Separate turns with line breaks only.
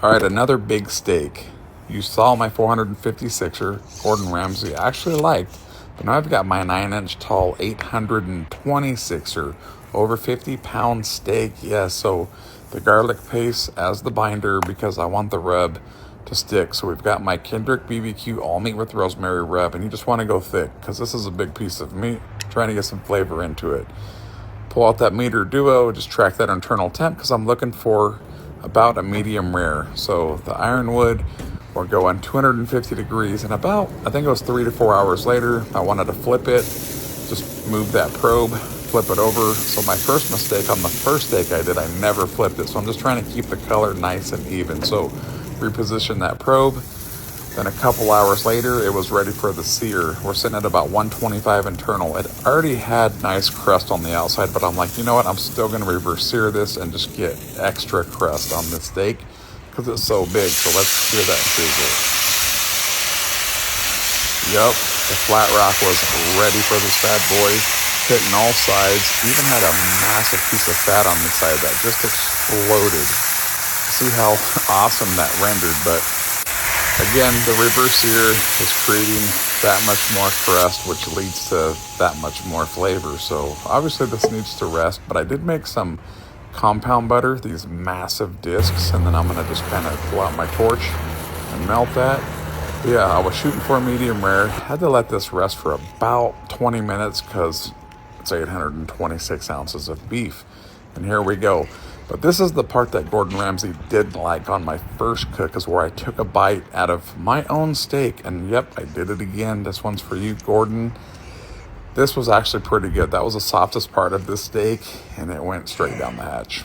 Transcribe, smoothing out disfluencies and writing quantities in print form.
All right, another big steak. You saw my 456er Gordon Ramsay I actually liked, but now I've got my 9-inch tall 826er, over 50-pound steak. Yeah, so the garlic paste as the binder because I want the rub to stick. So we've got my Kendrick BBQ all meat with rosemary rub, and you just want to go thick because this is a big piece of meat, trying to get some flavor into it. Pull out that meter duo, just track that internal temp because I'm looking for about a medium rare. So the ironwood, we're going 250 degrees, and about, I think it was 3 to 4 hours later, I wanted to flip it, just move that probe, flip it over. So my first mistake on the first steak I did, I never flipped it. So I'm just trying to keep the color nice and even. So reposition that probe. Then a couple hours later, it was ready for the sear. We're sitting at about 125 internal. It already had nice crust on the outside, but I'm like, you know what? I'm still going to reverse sear this and just get extra crust on this steak because it's so big. So let's hear that sizzle. Yup, the flat rock was ready for this bad boy. Hitting all sides. Even had a massive piece of fat on the side that just exploded. See how awesome that rendered, but again, the reverse sear is creating that much more crust, which leads to that much more flavor. So obviously this needs to rest, but I did make some compound butter, these massive discs, and then I'm going to just kind of pull out my torch and melt that. But yeah, I was shooting for a medium rare. Had to let this rest for about 20 minutes because it's 826 ounces of beef. And here we go. But this is the part that Gordon Ramsay didn't like on my first cook, is where I took a bite out of my own steak. And yep, I did it again. This one's for you, Gordon. This was actually pretty good. That was the softest part of this steak, and it went straight down the hatch.